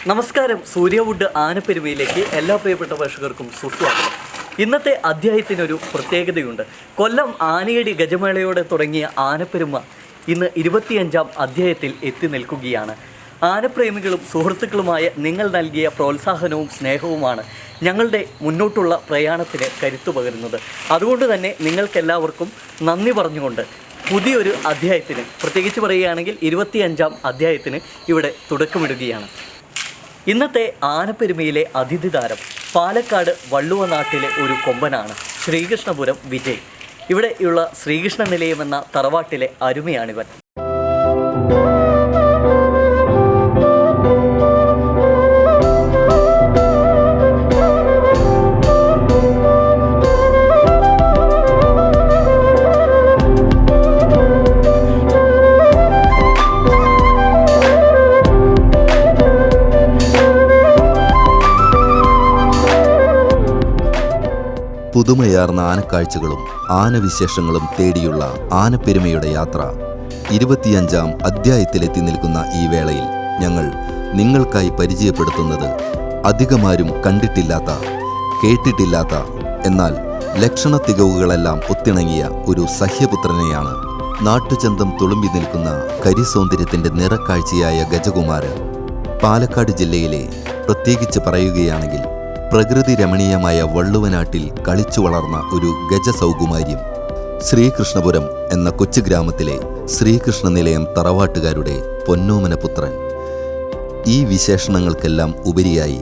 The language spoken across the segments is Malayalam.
നമസ്കാരം. സൂര്യവുഡ് ആനപ്പെരുമയിലേക്ക് എല്ലാ പ്രിയപ്പെട്ട പ്രേക്ഷകർക്കും സുസ്വാഗതം. ഇന്നത്തെ അധ്യായത്തിനൊരു പ്രത്യേകതയുണ്ട്. കൊല്ലം ആനയടി ഗജമേളയോടെ തുടങ്ങിയ ആനപ്പെരുമ ഇന്ന് 25ാം അധ്യായത്തിൽ എത്തി നിൽക്കുകയാണ്. ആനപ്രേമികളും സുഹൃത്തുക്കളുമായ നിങ്ങൾ നൽകിയ പ്രോത്സാഹനവും സ്നേഹവുമാണ് ഞങ്ങളുടെ മുന്നോട്ടുള്ള പ്രയാണത്തിന് കരുത്തു പകരുന്നത്. അതുകൊണ്ട് തന്നെ നിങ്ങൾക്കെല്ലാവർക്കും നന്ദി പറഞ്ഞുകൊണ്ട് പുതിയൊരു അധ്യായത്തിന്, പ്രത്യേകിച്ച് പറയുകയാണെങ്കിൽ 25ാം അധ്യായത്തിന് ഇവിടെ തുടക്കമിടുകയാണ്. ഇന്നത്തെ ആനപ്പെരുമയിലെ അതിഥി താരം പാലക്കാട് വള്ളുവ നാട്ടിലെ ഒരു കൊമ്പനാണ് ശ്രീകൃഷ്ണപുരം വിജയ്. ഇവിടെയുള്ള ശ്രീകൃഷ്ണ നിലയം എന്ന തറവാട്ടിലെ അരുമയാണിവൻ. പുതുമയാർന്ന ആനക്കാഴ്ചകളും ആനവിശേഷങ്ങളും തേടിയുള്ള ആനപ്പെരുമയുടെ യാത്ര 25ാം അധ്യായത്തിലെത്തി നിൽക്കുന്ന ഈ വേളയിൽ ഞങ്ങൾ നിങ്ങൾക്കായി പരിചയപ്പെടുത്തുന്നത് അധികമാരും കണ്ടിട്ടില്ലാത്ത, കേട്ടിട്ടില്ലാത്ത, എന്നാൽ ലക്ഷണ തികവുകളെല്ലാം ഒത്തിണങ്ങിയ ഒരു സഹ്യപുത്രനെയാണ്. നാട്ടുചന്തം തുളുമ്പി നിൽക്കുന്ന കരിസൗന്ദര്യത്തിന്റെ നിറക്കാഴ്ചയായ ഗജകുമാരൻ. പാലക്കാട് ജില്ലയിലെ, പ്രത്യേകിച്ച് പറയുകയാണെങ്കിൽ പ്രകൃതി രമണീയമായ വള്ളുവനാട്ടിൽ കളിച്ചു വളർന്ന ഒരു ഗജസൗകുമാര്യം. ശ്രീകൃഷ്ണപുരം എന്ന കൊച്ചു ഗ്രാമത്തിലെ ശ്രീകൃഷ്ണ നിലയം തറവാട്ടുകാരുടെ പൊന്നോമന പുത്രൻ. ഈ വിശേഷണങ്ങൾക്കെല്ലാം ഉപരിയായി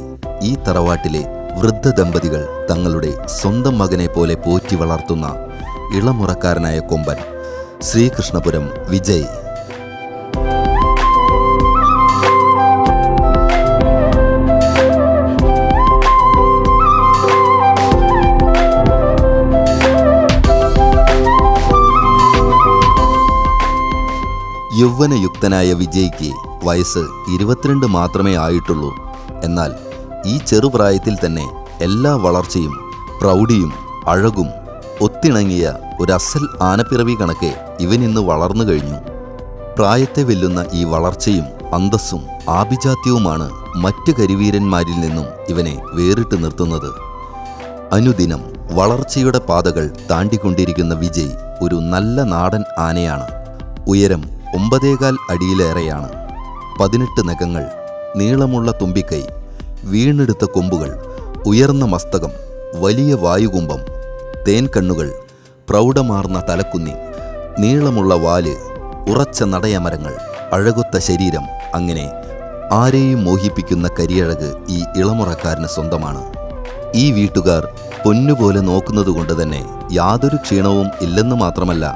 ഈ തറവാട്ടിലെ വൃദ്ധ ദമ്പതികൾ തങ്ങളുടെ സ്വന്തം മകനെ പോലെ പോറ്റി വളർത്തുന്ന ഇളമുറക്കാരനായ കൊമ്പൻ ശ്രീകൃഷ്ണപുരം വിജയ്. യൗവനയുക്തനായ വിജയ്ക്ക് വയസ്സ് 22 മാത്രമേ ആയിട്ടുള്ളൂ. എന്നാൽ ഈ ചെറുപ്രായത്തിൽ തന്നെ എല്ലാ വളർച്ചയും പ്രൗഢിയും അഴകും ഒത്തിണങ്ങിയ ഒരസൽ ആനപ്പിറവി കണക്കെ ഇവനിന്ന് വളർന്നു കഴിഞ്ഞു. പ്രായത്തെ വെല്ലുന്ന ഈ വളർച്ചയും അന്തസ്സും ആഭിജാത്യവുമാണ് മറ്റ് കരിവീരന്മാരിൽ നിന്നും ഇവനെ വേറിട്ട് നിർത്തുന്നത്. അനുദിനം വളർച്ചയുടെ പാതകൾ താണ്ടിക്കൊണ്ടിരിക്കുന്ന വിജയ് ഒരു നല്ല നാടൻ ആനയാണ്. ഉയരം 9.25 അടിയിലേറെയാണ്. 18 നഖങ്ങൾ, നീളമുള്ള തുമ്പിക്കൈ, വീണെടുത്ത കൊമ്പുകൾ, ഉയർന്ന മസ്തകം, വലിയ വായുകുംഭം, തേൻകണ്ണുകൾ, പ്രൗഢമാർന്ന തലക്കുന്നി, നീളമുള്ള വാല്, ഉറച്ച നടയമരങ്ങൾ, അഴകൊത്ത ശരീരം, അങ്ങനെ ആരെയും മോഹിപ്പിക്കുന്ന കരിയഴക് ഈ ഇളമുറക്കാരന് സ്വന്തമാണ്. ഈ വീട്ടുകാർ പൊന്നുപോലെ നോക്കുന്നതുകൊണ്ട് തന്നെ യാതൊരു ക്ഷീണവും ഇല്ലെന്ന് മാത്രമല്ല,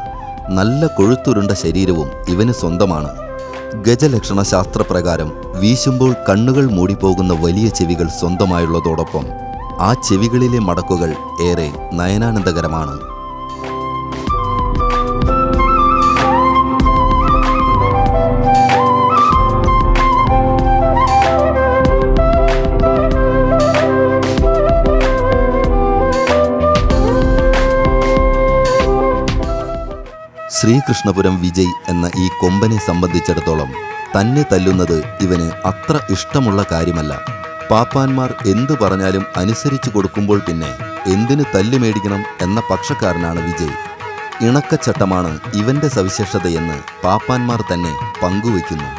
നല്ല കൊഴുത്തുരുണ്ട ശരീരവും ഇവന് സ്വന്തമാണ്. ഗജലക്ഷണ ശാസ്ത്രപ്രകാരം വീശുമ്പോൾ കണ്ണുകൾ മൂടിപ്പോകുന്ന വലിയ ചെവികൾ സ്വന്തമായുള്ളതോടൊപ്പം ആ ചെവികളിലെ മടക്കുകൾ ഏറെ നയനാനന്ദകരമാണ്. ശ്രീകൃഷ്ണപുരം വിജയ് എന്ന ഈ കൊമ്പനെ സംബന്ധിച്ചിടത്തോളം തന്നെ തല്ലുന്നത് ഇവന് അത്ര ഇഷ്ടമുള്ള കാര്യമല്ല. പാപ്പാന്മാർ എന്തു പറഞ്ഞാലും അനുസരിച്ചു കൊടുക്കുമ്പോൾ പിന്നെ എന്തിനു തല്ലു മേടിക്കണം എന്ന പക്ഷക്കാരനാണ് വിജയ്. ഇണക്കച്ചട്ടമാണ് ഇവന്റെ സവിശേഷതയെന്ന് പാപ്പാന്മാർ തന്നെ പങ്കുവയ്ക്കുന്നു.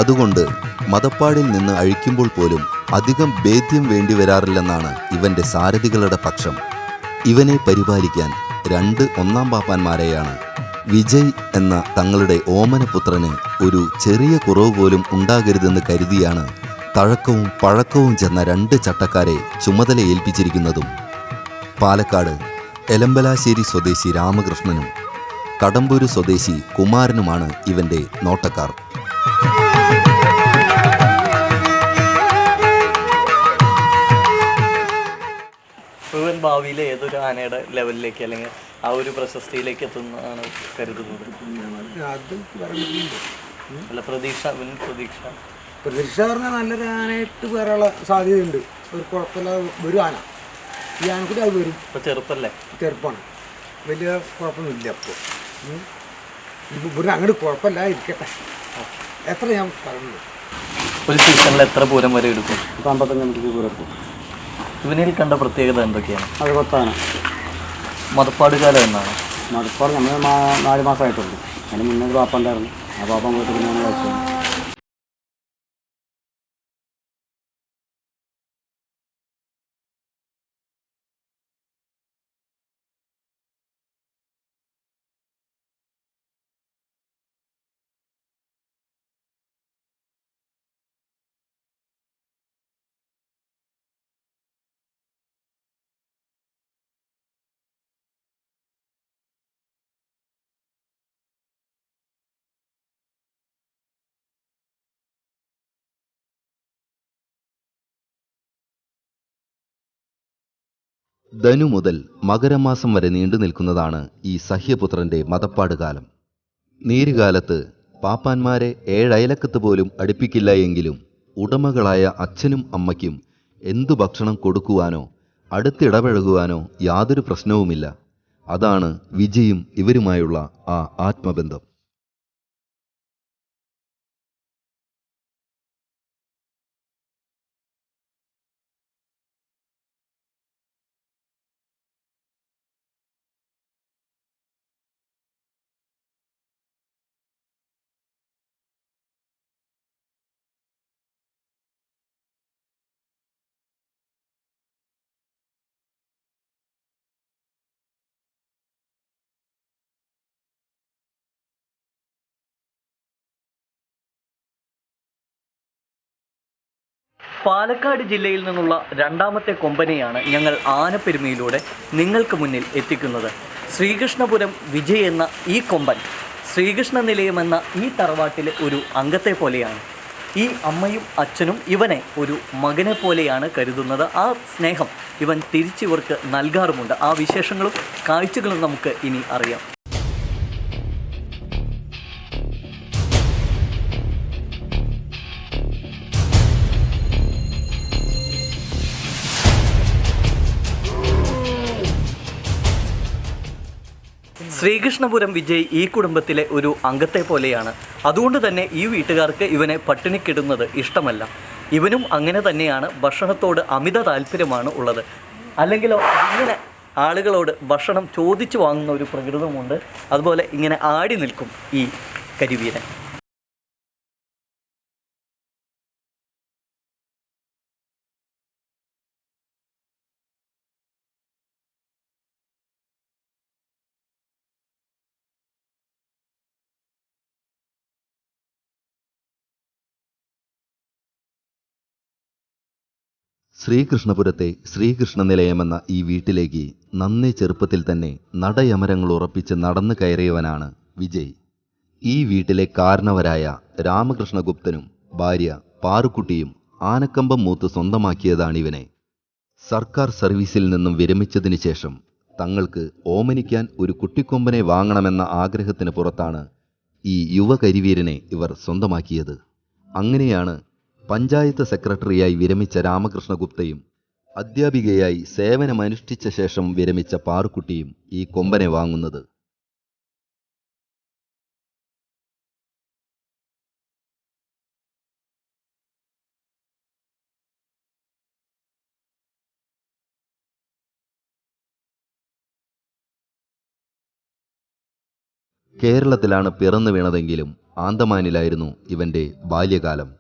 അതുകൊണ്ട് മതപ്പാടിൽ നിന്ന് അഴിക്കുമ്പോൾ പോലും അധികം ഭേദ്യം വേണ്ടിവരാറില്ലെന്നാണ് ഇവന്റെ സാരഥികളുടെ പക്ഷം. ഇവനെ പരിപാലിക്കാൻ 2 ഒന്നാം പാപ്പാന്മാരെയാണ്. വിജയ് എന്ന തങ്ങളുടെ ഓമനപുത്രന് ഒരു ചെറിയ കുറവ് പോലും ഉണ്ടാകരുതെന്ന് കരുതിയാണ് തഴക്കവും പഴക്കവും ചെന്ന 2 ചട്ടക്കാരെ ചുമതല ഏൽപ്പിച്ചിരിക്കുന്നതും. പാലക്കാട് എലമ്പലാശ്ശേരി സ്വദേശി രാമകൃഷ്ണനും കടമ്പൂര് സ്വദേശി കുമാരനുമാണ് ഇവന്റെ നോട്ടക്കാർ. ഇവൻ ഭാവിയിലെ ഏതൊരു ആനയുടെ ലെവലിലേക്ക് അല്ലെങ്കിൽ ആ ഒരു പ്രശസ്തിയിലേക്ക് എത്തുന്നതാണ് കരുതുന്നത്? അല്ല, പ്രതീക്ഷ പറഞ്ഞാൽ നല്ലൊരു ആനയായിട്ട് വരാനുള്ള സാധ്യതയുണ്ട്. ഒരു കുഴപ്പമില്ലാതെ ഒരു ആന, ഈ ആനക്കൂടി അത് വരും. ഇപ്പം ചെറുപ്പമാണ്, വലിയ കുഴപ്പമൊന്നുമില്ല. അപ്പോൾ ഇവിടെ അങ്ങോട്ട് കുഴപ്പമില്ല ഇരിക്കട്ടെ. എത്ര ഞാൻ പറയുന്നത് ഒരു സീസണിൽ എത്ര പൂരം വരെ എടുക്കും? ഇപ്പോൾ 55 മിനിറ്റ് പൂരെടുക്കും. ഇവനിൽ കണ്ട പ്രത്യേകത എന്തൊക്കെയാണ്? അത് കൊത്താണ്. മതപ്പാട് കാലം എന്നാണ്. മടുപ്പാട് നമ്മൾ 4 മാസമായിട്ടുള്ളൂ. അതിന് മുന്നേ ഒരു പാപ്പ ഉണ്ടായിരുന്നു. ആ പാപ്പ പോയിട്ട് പിന്നെ നമ്മൾ കഴിച്ചു. ധനു മുതൽ മകരമാസം വരെ നീണ്ടു നിൽക്കുന്നതാണ് ഈ സഹ്യപുത്രന്റെ മതപ്പാട് കാലം. നീരുകാലത്ത് പാപ്പാന്മാരെ 7 അയലക്കത്ത് പോലും അടുപ്പിക്കില്ല എങ്കിലും ഉടമകളായ അച്ഛനും അമ്മയ്ക്കും എന്തു ഭക്ഷണം കൊടുക്കുവാനോ അടുത്തിടപഴകുവാനോ യാതൊരു പ്രശ്നവുമില്ല. അതാണ് വിജയും ഇവരുമായുള്ള ആ ആത്മബന്ധം. പാലക്കാട് ജില്ലയിൽ നിന്നുള്ള രണ്ടാമത്തെ കൊമ്പനെയാണ് ഞങ്ങൾ ആനപ്പെരുമയിലൂടെ നിങ്ങൾക്ക് മുന്നിൽ എത്തിക്കുന്നത്. ശ്രീകൃഷ്ണപുരം വിജയ് എന്ന ഈ കൊമ്പൻ ശ്രീകൃഷ്ണ നിലയം എന്ന ഈ തറവാട്ടിലെ ഒരു അംഗത്തെ പോലെയാണ്. ഈ അമ്മയും അച്ഛനും ഇവനെ ഒരു മകനെ പോലെയാണ് കരുതുന്നത്. ആ സ്നേഹം ഇവൻ തിരിച്ചിവർക്ക് നൽകാറുമുണ്ട്. ആ വിശേഷങ്ങളും കാഴ്ചകളും നമുക്ക് ഇനി അറിയാം. ശ്രീകൃഷ്ണപുരം വിജയ് ഈ കുടുംബത്തിലെ ഒരു അംഗത്തെ പോലെയാണ്. അതുകൊണ്ട് തന്നെ ഈ വീട്ടുകാർക്ക് ഇവനെ പട്ടിണിക്കിടുന്നത് ഇഷ്ടമല്ല. ഇവനും അങ്ങനെ തന്നെയാണ്. ഭക്ഷണത്തോട് അമിത താല്പര്യമാണ് ഉള്ളത്. അല്ലെങ്കിലോ ഇങ്ങനെ ആളുകളോട് ഭക്ഷണം ചോദിച്ചു വാങ്ങുന്ന ഒരു പ്രകൃതമുണ്ട്. അതുപോലെ ഇങ്ങനെ ആടി നിൽക്കും ഈ കരിവീരൻ. ശ്രീകൃഷ്ണപുരത്തെ ശ്രീകൃഷ്ണ നിലയമെന്ന ഈ വീട്ടിലേക്ക് നന്നേ ചെറുപ്പത്തിൽ തന്നെ നടയമരങ്ങൾ ഉറപ്പിച്ച് നടന്നു കയറിയവനാണ് വിജയ്. ഈ വീട്ടിലെ കാരണവരായ രാമകൃഷ്ണഗുപ്തനും ഭാര്യ പാറുക്കുട്ടിയും ആനക്കമ്പം മൂത്ത് സ്വന്തമാക്കിയതാണിവനെ. സർക്കാർ സർവീസിൽ നിന്നും വിരമിച്ചതിനു ശേഷം തങ്ങൾക്ക് ഓമനിക്കാൻ ഒരു കുട്ടിക്കൊമ്പനെ വാങ്ങണമെന്ന ആഗ്രഹത്തിന് പുറത്താണ് ഈ യുവകരിവീരനെ ഇവർ സ്വന്തമാക്കിയത്. അങ്ങനെയാണ് പഞ്ചായത്ത് സെക്രട്ടറിയായി വിരമിച്ച രാമകൃഷ്ണഗുപ്തയും അധ്യാപികയായി സേവനമനുഷ്ഠിച്ച ശേഷം വിരമിച്ച പാറുക്കുട്ടിയും ഈ കൊമ്പനെ വാങ്ങുന്നത്. കേരളത്തിലാണ് പിറന്നു വീണതെങ്കിലും ആന്തമാനിലായിരുന്നു ഇവന്റെ ബാല്യകാലം.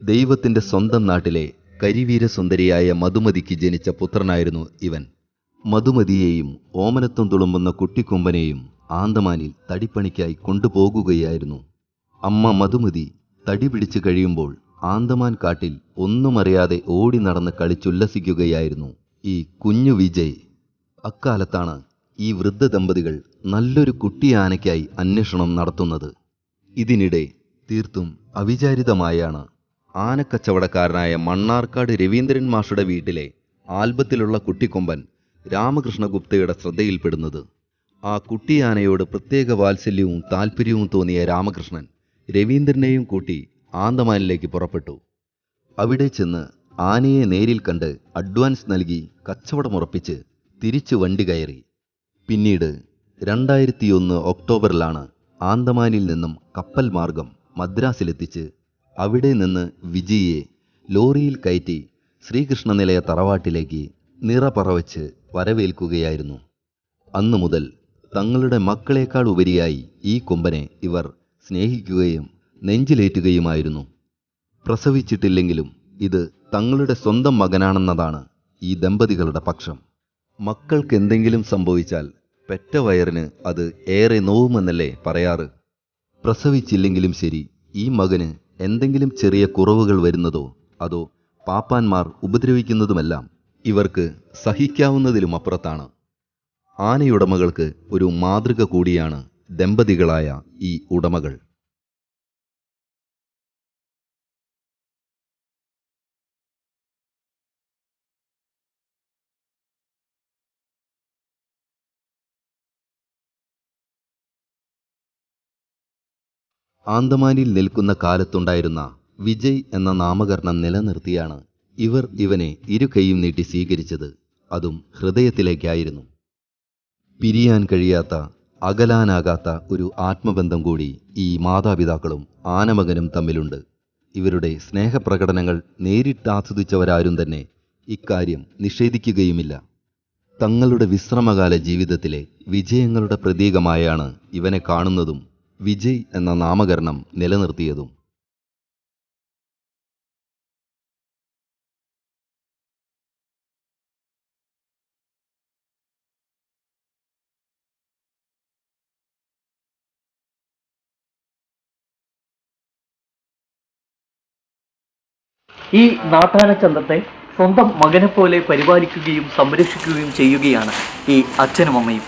ദൈവത്തിന്റെ സ്വന്തം നാട്ടിലെ കരിവീരസുന്ദരിയായ മധുമതിക്ക് ജനിച്ച പുത്രനായിരുന്നു ഇവൻ. മധുമതിയെയും ഓമനത്വം തുളുമ്പുന്ന കുട്ടിക്കൊമ്പനെയും ആന്തമാനിൽ തടിപ്പണിക്കായി കൊണ്ടുപോകുകയായിരുന്നു. അമ്മ മധുമതി തടി പിടിച്ചു കഴിയുമ്പോൾ ആന്തമാൻ കാട്ടിൽ ഒന്നുമറിയാതെ ഓടി നടന്ന് കളിച്ചുല്ലസിക്കുകയായിരുന്നു ഈ കുഞ്ഞു വിജയ്. അക്കാലത്താണ് ഈ വൃദ്ധ ദമ്പതികൾ നല്ലൊരു കുട്ടിയാനയ്ക്കായി അന്വേഷണം നടത്തുന്നത്. ഇതിനിടെ തീർത്തും അവിചാരിതമായാണ് ആനക്കച്ചവടക്കാരനായ മണ്ണാർക്കാട് രവീന്ദ്രൻ മാഷുടെ വീട്ടിലെ ആൽബത്തിലുള്ള കുട്ടിക്കൊമ്പൻ രാമകൃഷ്ണഗുപ്തയുടെ ശ്രദ്ധയിൽപ്പെടുന്നത്. ആ കുട്ടിയാനയോട് പ്രത്യേക വാത്സല്യവും താല്പര്യവും തോന്നിയ രാമകൃഷ്ണൻ രവീന്ദ്രനെയും കൂട്ടി ആന്തമാനിലേക്ക് പുറപ്പെട്ടു. അവിടെ ചെന്ന് ആനയെ നേരിൽ കണ്ട് അഡ്വാൻസ് നൽകി കച്ചവടമുറപ്പിച്ച് തിരിച്ചു വണ്ടി കയറി. പിന്നീട് 2001 ഒക്ടോബറിലാണ് ആന്തമാനിൽ നിന്നും കപ്പൽ മാർഗം മദ്രാസിലെത്തിച്ച് അവിടെ നിന്ന് വിജയിയെ ലോറിയിൽ കയറ്റി ശ്രീകൃഷ്ണനിലയ തറവാട്ടിലേക്ക് നിറപറവച്ച് വരവേൽക്കുകയായിരുന്നു. അന്നു മുതൽ തങ്ങളുടെ മക്കളേക്കാൾ ഉപരിയായി ഈ കൊമ്പനെ ഇവർ സ്നേഹിക്കുകയും നെഞ്ചിലേറ്റുകയുമായിരുന്നു. പ്രസവിച്ചിട്ടില്ലെങ്കിലും ഇത് തങ്ങളുടെ സ്വന്തം മകനാണെന്നതാണ് ഈ ദമ്പതികളുടെ പക്ഷം. മക്കൾക്കെന്തെങ്കിലും സംഭവിച്ചാൽ പെറ്റ വയറിന് അത് ഏറെ നോവുമെന്നല്ലേ പറയാറ്. പ്രസവിച്ചില്ലെങ്കിലും ശരി, ഈ മകന് എന്തെങ്കിലും ചെറിയ കുറവുകൾ വരുന്നതോ അതോ പാപ്പാന്മാർ ഉപദ്രവിക്കുന്നതുമെല്ലാം ഇവർക്ക് സഹിക്കാവുന്നതിലും അപ്പുറത്താണ്. ആനയുടമകൾക്ക് ഒരു മാതൃക കൂടിയാണ് ദമ്പതികളായ ഈ ഉടമകൾ. ആന്തമാനിൽ നിൽക്കുന്ന കാലത്തുണ്ടായിരുന്ന വിജയ് എന്ന നാമകരണം നിലനിർത്തിയാണ് ഇവർ ഇവനെ ഇരുകൈയും നീട്ടി സ്വീകരിച്ചത്. അതും ഹൃദയത്തിലേക്കായിരുന്നു. പിരിയാൻ കഴിയാത്ത, അകലാനാകാത്ത ഒരു ആത്മബന്ധം കൂടി ഈ മാതാപിതാക്കളും ആനമകനും തമ്മിലുണ്ട്. ഇവരുടെ സ്നേഹപ്രകടനങ്ങൾ നേരിട്ടാസ്വദിച്ചവരാരും തന്നെ ഇക്കാര്യം നിഷേധിക്കുകയുമില്ല. തങ്ങളുടെ വിശ്രമകാല ജീവിതത്തിലെ വിജയങ്ങളുടെ പ്രതീകമായാണ് ഇവനെ കാണുന്നതും വിജയ് എന്ന നാമകരണം നിലനിർത്തിയതും. ഈ നാട്ടാനച്ചന്തത്തെ സ്വന്തം മകനെ പോലെ പരിപാലിക്കുകയും സംരക്ഷിക്കുകയും ചെയ്യുകയാണ് ഈ അച്ഛനും അമ്മയും.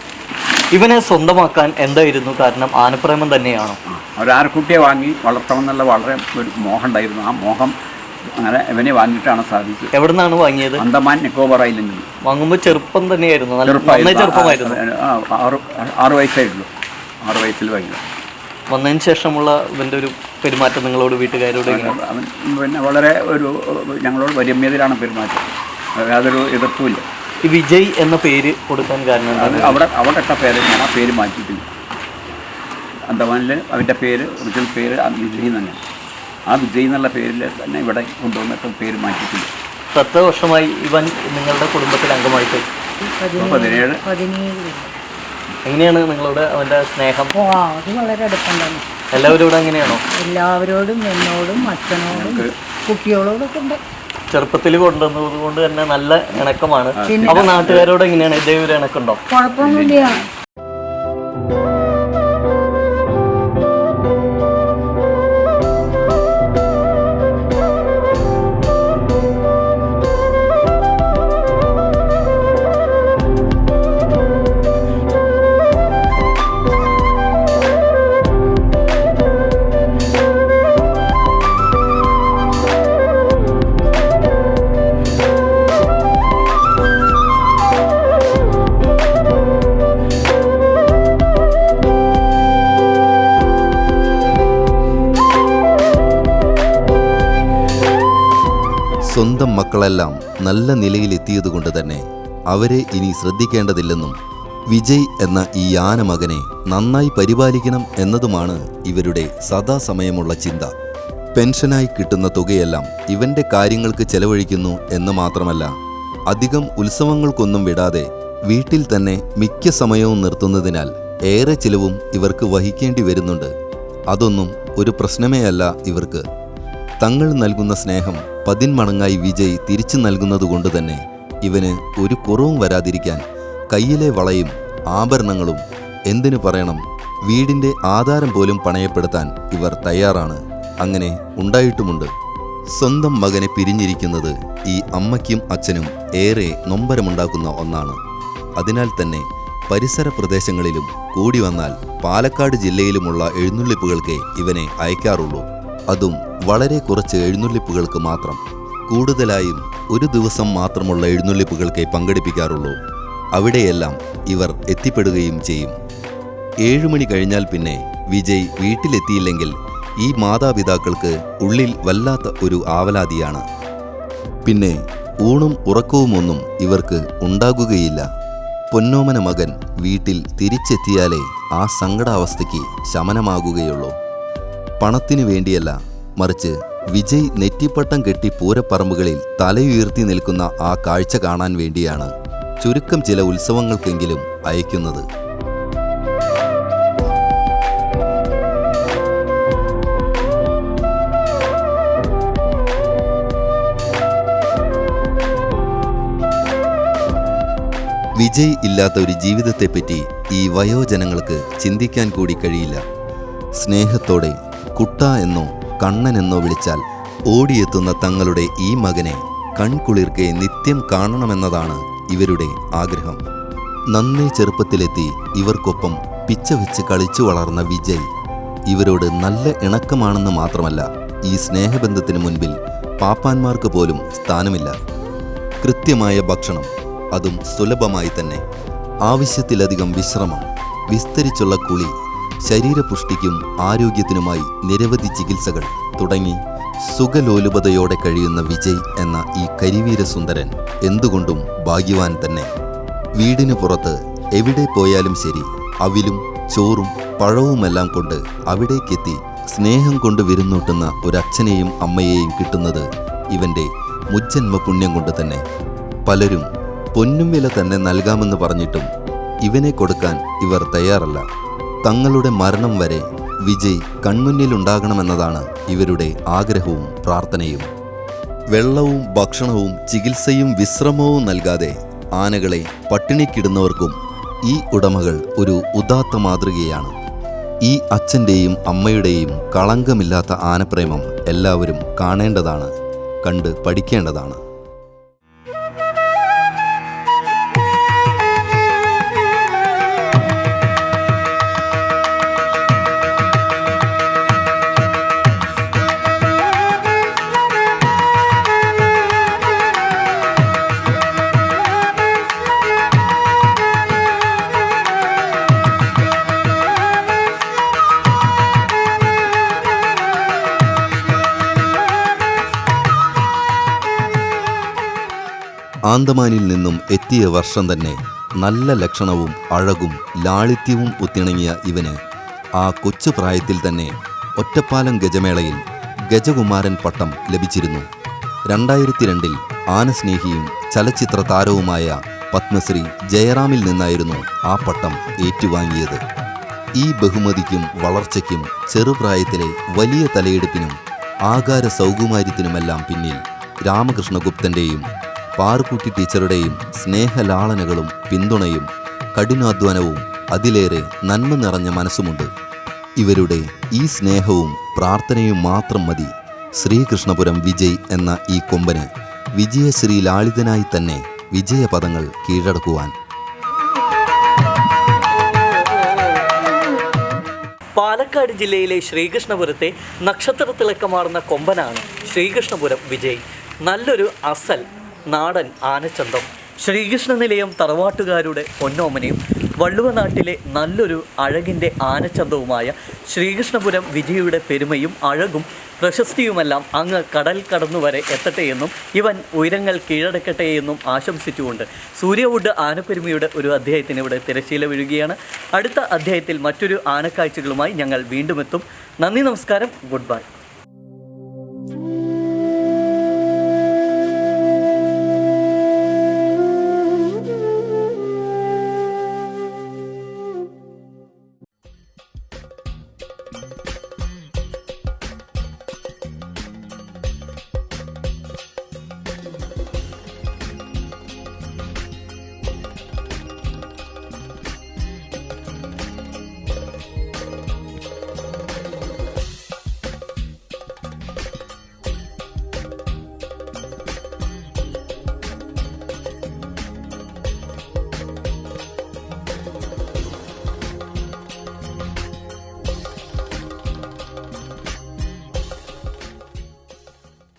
ഇവനെ സ്വന്തമാക്കാൻ എന്തായിരുന്നു കാരണം? ആനപ്രേമം തന്നെയാണോ? ഒരാനക്കുട്ടിയെ വാങ്ങി വളർത്തണമെന്നുള്ള വളരെ ഒരു മോഹം ഉണ്ടായിരുന്നു. ആ മോഹം അങ്ങനെ ഇവനെ വാങ്ങിയിട്ടാണ് സാധിച്ചത്. എവിടെ നിന്നാണ് വാങ്ങിയത്? അന്തമാൻ നിക്കോബാർ ഐലൻഡിൽ. വാങ്ങുമ്പോൾ ചെറുപ്പം തന്നെയായിരുന്നു, നന്നായി ചെറുപ്പമായിരുന്നു. 6 വയസ്സായിട്ടുള്ളൂ. 6 വയസ്സിൽ വാങ്ങിയത്. വന്നതിന് ശേഷമുള്ള ഇവൻ്റെ ഒരു പെരുമാറ്റം നിങ്ങളോട്, വീട്ടുകാരോട് അവൻ പിന്നെ വളരെ ഞങ്ങളോട് വര്യമ്യതയിലാണ് പെരുമാറ്റം. യാതൊരു എതിർപ്പുമില്ല. ഈ വിജയ് എന്ന പേര് കൊടുക്കാൻ കാരണം അവിടെ ഇട്ട പേര് ഞാൻ ആ പേര് മാറ്റിയിട്ടില്ല. അന്തമാനിൽ അവൻ്റെ പേര്, ഒറിജിനൽ പേര് വിജയ് തന്നെ. ആ വിജയ് എന്നുള്ള പേരിൽ തന്നെ ഇവിടെ കൊണ്ടുവന്നിട്ട് പേര് മാറ്റിയിട്ടില്ല. എത്ര വർഷമായി ഇവൻ നിങ്ങളുടെ കുടുംബത്തിൽ അംഗമായിട്ട്? 17. എങ്ങനെയാണ് നിങ്ങളോട് അവൻ്റെ സ്നേഹം? അത് വളരെ അടുപ്പം തന്നെ. എല്ലാവരോടും എങ്ങനെയാണോ? എല്ലാവരോടും, എന്നോടും അച്ഛനോടും കുട്ടികളോടൊക്കെ ഉണ്ട്. ചെറുപ്പത്തിൽ കൊണ്ടുവന്നത് കൊണ്ട് തന്നെ നല്ല ഇണക്കമാണ്. അപ്പൊ നാട്ടുകാരോട് എങ്ങനെയാണ്? ഇതേ ഒരു ഇണക്കുണ്ടോ? കുഴപ്പമൊന്നുമില്ല. സ്വന്തം മക്കളെല്ലാം നല്ല നിലയിലെത്തിയതുകൊണ്ട് തന്നെ അവരെ ഇനി ശ്രദ്ധിക്കേണ്ടതില്ലെന്നും വിജയ് എന്ന ഈ ആനമകനെ നന്നായി പരിപാലിക്കണം എന്നതുമാണ് ഇവരുടെ സദാസമയമുള്ള ചിന്ത. പെൻഷനായി കിട്ടുന്ന തുകയെല്ലാം ഇവന്റെ കാര്യങ്ങൾക്ക് ചെലവഴിക്കുന്നു എന്ന് മാത്രമല്ല, അധികം ഉത്സവങ്ങൾക്കൊന്നും വിടാതെ വീട്ടിൽ തന്നെ മിക്ക സമയവും നിർത്തുന്നതിനാൽ ഏറെ ചിലവും ഇവർക്ക് വഹിക്കേണ്ടി വരുന്നുണ്ട്. അതൊന്നും ഒരു പ്രശ്നമേ അല്ല ഇവർക്ക്. തങ്ങൾ നൽകുന്ന സ്നേഹം 10 മടങ്ങായി വിജയ് തിരിച്ചു നൽകുന്നതുകൊണ്ട് തന്നെ ഇവന് ഒരു കുറവും വരാതിരിക്കാൻ കയ്യിലെ വളയും ആഭരണങ്ങളും, എന്തിനു പറയണം, വീടിൻ്റെ ആധാരം പോലും പണയപ്പെടുത്താൻ ഇവർ തയ്യാറാണ്. അങ്ങനെ ഉണ്ടായിട്ടുമുണ്ട്. സ്വന്തം മകനെ പിരിഞ്ഞിരിക്കുന്നത് ഈ അമ്മയ്ക്കും അച്ഛനും ഏറെ നൊമ്പരമുണ്ടാക്കുന്ന ഒന്നാണ്. അതിനാൽ തന്നെ പരിസര പ്രദേശങ്ങളിലും കൂടി വന്നാൽ പാലക്കാട് ജില്ലയിലുമുള്ള എഴുന്നള്ളിപ്പുകൾക്ക് ഇവനെ അയക്കാറുള്ളൂ. അതും വളരെ കുറച്ച് എഴുന്നള്ളിപ്പുകൾക്ക് മാത്രം. കൂടുതലായും ഒരു ദിവസം മാത്രമുള്ള എഴുന്നള്ളിപ്പുകൾക്ക് പങ്കെടുപ്പിക്കാറുള്ളൂ. അവിടെയെല്ലാം ഇവർ എത്തിപ്പെടുകയും ചെയ്യും. 7 മണി കഴിഞ്ഞാൽ പിന്നെ വിജയ് വീട്ടിലെത്തിയില്ലെങ്കിൽ ഈ മാതാപിതാക്കൾക്ക് ഉള്ളിൽ വല്ലാത്ത ഒരു ആവലാതിയാണ്. പിന്നെ ഊണും ഉറക്കവുമൊന്നും ഇവർക്ക് ഉണ്ടാകുകയില്ല. പൊന്നോമന മകൻ വീട്ടിൽ തിരിച്ചെത്തിയാലേ ആ സങ്കടാവസ്ഥയ്ക്ക് ശമനമാകുകയുള്ളൂ. പണത്തിനു വേണ്ടിയല്ല, മറിച്ച് വിജയ് നെറ്റിപ്പട്ടം കെട്ടി പൂരപ്പറമ്പുകളിൽ തലയുയർത്തി നിൽക്കുന്ന ആ കാഴ്ച കാണാൻ വേണ്ടിയാണ് ചുരുക്കം ചില ഉത്സവങ്ങൾക്കെങ്കിലും അയക്കുന്നത്. വിജയ് ഇല്ലാത്ത ഒരു ജീവിതത്തെപ്പറ്റി ഈ വയോജനങ്ങൾക്ക് ചിന്തിക്കാൻ കൂടി കഴിയില്ല. സ്നേഹത്തോടെ കുട്ട എന്നോ കണ്ണൻ എന്നോ വിളിച്ചാൽ ഓടിയെത്തുന്ന തങ്ങളുടെ ഈ മകനെ കൺകുളിർക്കെ നിത്യം കാണണമെന്നതാണ് ഇവരുടെ ആഗ്രഹം. നന്നേ ചെറുപ്പത്തിലെത്തി ഇവർക്കൊപ്പം പിച്ച വെച്ച് കളിച്ചു വളർന്ന വിജയ് ഇവരോട് നല്ല ഇണക്കമാണെന്ന് മാത്രമല്ല, ഈ സ്നേഹബന്ധത്തിന് മുൻപിൽ പാപ്പാന്മാർക്ക് പോലും സ്ഥാനമില്ല. കൃത്യമായ ഭക്ഷണം, അതും സുലഭമായി തന്നെ, ആവശ്യത്തിലധികം വിശ്രമം, വിസ്തരിച്ചുള്ള കുളി, ശരീരപുഷ്ടിക്കും ആരോഗ്യത്തിനുമായി നിരവധി ചികിത്സകൾ തുടങ്ങി സുഖലോലുപതയോടെ കഴിയുന്ന വിജയ് എന്ന ഈ കരിവീരസുന്ദരൻ എന്തുകൊണ്ടും ഭാഗ്യവാൻ തന്നെ. വീടിനു പുറത്ത് എവിടെ പോയാലും ശരി, അവിലും ചോറും പഴവുമെല്ലാം കൊണ്ട് അവിടേക്കെത്തി സ്നേഹം കൊണ്ട് വിരുന്നൂട്ടുന്ന ഒരച്ഛനെയും അമ്മയെയും കിട്ടുന്നത് ഇവൻ്റെ മുജ്ജന്മ പുണ്യം കൊണ്ട് തന്നെ. പലരും പൊന്നും വില തന്നെ നൽകാമെന്ന് പറഞ്ഞിട്ടും ഇവനെ കൊടുക്കാൻ ഇവർ തയ്യാറല്ല. തങ്ങളുടെ മരണം വരെ വിജയ് കൺമുന്നിലുണ്ടാകണമെന്നതാണ് ഇവരുടെ ആഗ്രഹവും പ്രാർത്ഥനയും. വെള്ളവും ഭക്ഷണവും ചികിത്സയും വിശ്രമവും നൽകാതെ ആനകളെ പട്ടിണിക്കിടുന്നവർക്കും ഈ ഉടമകൾ ഒരു ഉദാത്ത മാതൃകയാണ്. ഈ അച്ഛൻ്റെയും അമ്മയുടെയും കളങ്കമില്ലാത്ത ആനപ്രേമം എല്ലാവരും കാണേണ്ടതാണ്, കണ്ട് പഠിക്കേണ്ടതാണ്. ആന്തമാനിൽ നിന്നും എത്തിയ വർഷം തന്നെ നല്ല ലക്ഷണവും അഴകും ലാളിത്യവും ഒത്തിണങ്ങിയ ഇവന് ആ കൊച്ചുപ്രായത്തിൽ തന്നെ ഒറ്റപ്പാലം ഗജമേളയിൽ ഗജകുമാരൻ പട്ടം ലഭിച്ചിരുന്നു. 2002 ആനസ്നേഹിയും ചലച്ചിത്ര താരവുമായ പത്മശ്രീ ജയറാമിൽ നിന്നായിരുന്നു ആ പട്ടം ഏറ്റുവാങ്ങിയത്. ഈ ബഹുമതിക്കും വളർച്ചയ്ക്കും ചെറുപ്രായത്തിലെ വലിയ തലയെടുപ്പിനും ആകാര സൗകുമാര്യത്തിനുമെല്ലാം പിന്നിൽ രാമകൃഷ്ണഗുപ്തൻ്റെയും പാറുക്കുട്ടി ടീച്ചറുടെയും സ്നേഹലാളനകളും പിന്തുണയും കഠിനാധ്വാനവും അതിലേറെ നന്മ നിറഞ്ഞ മനസ്സുമുണ്ട്. ഇവരുടെ ഈ സ്നേഹവും പ്രാർത്ഥനയും മാത്രം മതി ശ്രീകൃഷ്ണപുരം വിജയ് എന്ന ഈ കൊമ്പന് വിജയശ്രീ ലാളിതനായി തന്നെ വിജയപദങ്ങൾ കീഴടക്കുവാൻ. പാലക്കാട് ജില്ലയിലെ ശ്രീകൃഷ്ണപുരത്തെ നക്ഷത്രത്തിളക്കമാർന്ന കൊമ്പനാണ് ശ്രീകൃഷ്ണപുരം വിജയ്. നല്ലൊരു അസൽ നാടൻ ആനച്ചന്തം, ശ്രീകൃഷ്ണ നിലയം തറവാട്ടുകാരുടെ പൊന്നോമനയും വള്ളുവനാട്ടിലെ നല്ലൊരു അഴകിൻ്റെ ആനച്ചന്തവുമായ ശ്രീകൃഷ്ണപുരം വിജയയുടെ പെരുമയും അഴകും പ്രശസ്തിയുമെല്ലാം അങ്ങ് കടൽ കടന്നുവരെ എത്തട്ടെ എന്നും ഇവൻ ഉയരങ്ങൾ കീഴടക്കട്ടെ എന്നും ആശംസിച്ചുകൊണ്ട് സൂര്യവുഡ് ആനപ്പെരുമയുടെ ഒരു അധ്യായത്തിന് ഇവിടെ തിരശ്ശീല വീഴുകയാണ്. അടുത്ത അധ്യായത്തിൽ മറ്റൊരു ആനക്കാഴ്ചകളുമായി ഞങ്ങൾ വീണ്ടും എത്തും. നന്ദി, നമസ്കാരം, ഗുഡ് ബൈ.